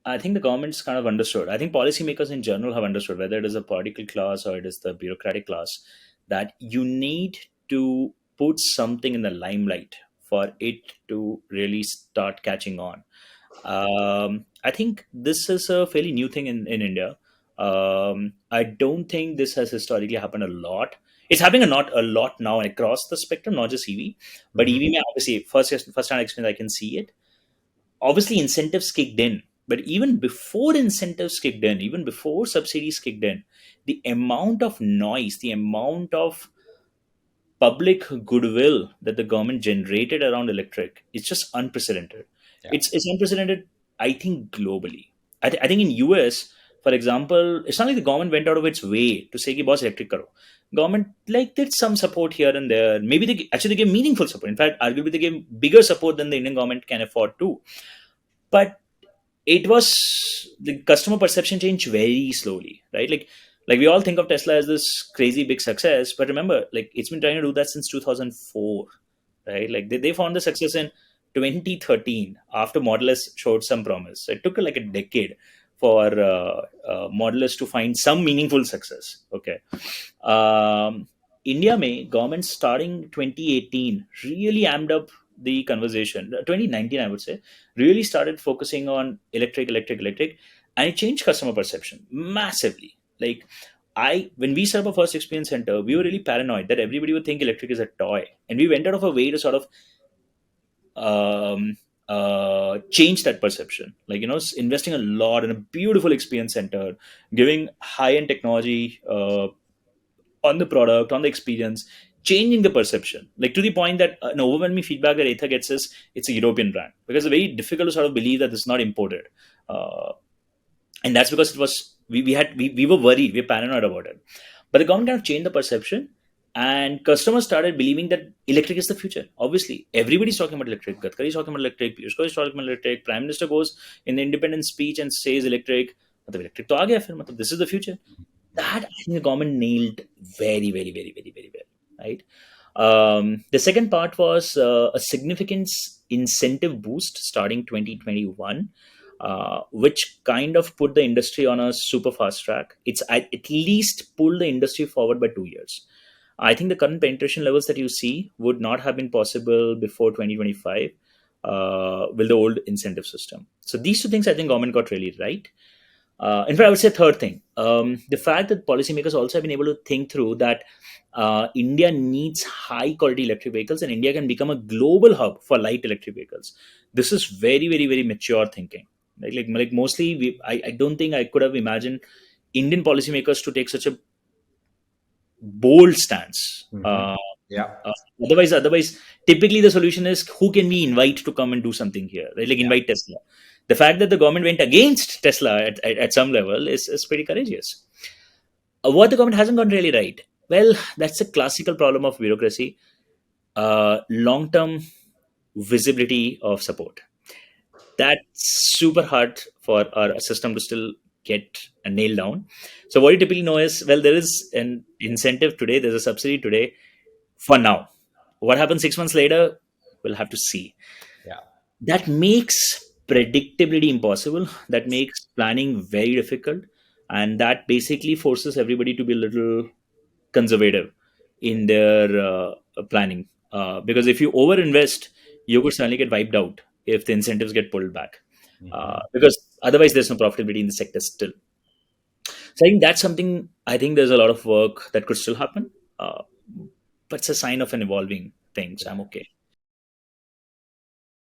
I think the government's kind of understood. I think policymakers in general have understood, whether it is a political class or it is the bureaucratic class, that you need to put something in the limelight for it to really start catching on. I think this is a fairly new thing in India. I don't think this has historically happened a lot. It's happening a lot now across the spectrum, not just EV, but Hmm. EV may obviously first hand experience I can see it. Obviously, incentives kicked in, but even before incentives kicked in, even before subsidies kicked in, the amount of noise, the amount of public goodwill that the government generated around electric is just unprecedented. Yeah. It's unprecedented, I think, globally. I think in US, for example, it's not like the government went out of its way to say, "Ki, boss, electric karo." Government like did some support here and there. Maybe they actually they gave meaningful support. In fact, arguably they gave bigger support than the Indian government can afford to. But it was the customer perception changed very slowly, right? Like we all think of Tesla as this crazy big success, but remember, like it's been trying to do that since 2004, right? Like they found the success in 2013 after Model S showed some promise. So it took like a decade for Model S to find some meaningful success. Okay. um, India may government starting 2018 really amped up the conversation. 2019, I would say, really started focusing on electric, and it changed customer perception massively. Like when we set up a first experience center, we were really paranoid that everybody would think electric is a toy, and we went out of a way to sort of um, change that perception. Like investing a lot in a beautiful experience center, giving high end technology. On the product, on the experience, changing the perception. Like to the point that an overwhelming feedback that Ather gets is it's a European brand, because it's very difficult to sort of believe that this is not imported. Uh, and that's because it was we were worried, we were paranoid about it. But the government kind of changed the perception, and customers started believing that electric is the future. Obviously, everybody's talking about electric. Gadkari is talking about electric. Piyush Goyal is talking about electric. Prime Minister goes in the independence speech and says electric. मतलब electric तो आ गया फिर, मतलब this is the future. That I think the government nailed very well, right? The second part was a significant incentive boost starting 2021, which kind of put the industry on a super fast track. It's at least pulled the industry forward by 2 years. I think the current penetration levels that you see would not have been possible before 2025 with the old incentive system. So these two things I think government got really right. In fact, I would say third thing, the fact that policymakers also have been able to think through that India needs high quality electric vehicles, and India can become a global hub for light electric vehicles. This is very mature thinking. Like mostly, I don't think I could have imagined Indian policymakers to take such a bold stance. Hmm. Yeah. Uh, otherwise, typically the solution is who can we invite to come and do something here, right? Like Yeah. invite Tesla. The fact that the government went against Tesla at some level is pretty courageous. What the government hasn't gone really right. Well, that's a classical problem of bureaucracy. Long term visibility of support. That's super hard for our system to still get nailed down. So what you typically know is, well, there is an incentive today, there's a subsidy today for now. What happens 6 months later, we'll have to see. Yeah. That makes predictability impossible. That makes planning very difficult. And that basically forces everybody to be a little conservative in their planning. Because if you overinvest, you could suddenly get wiped out if the incentives get pulled back. Hmm. Because otherwise, there's no profitability in the sector still. So I think that's something, I think there's a lot of work that could still happen. But it's a sign of an evolving thing. So I'm okay.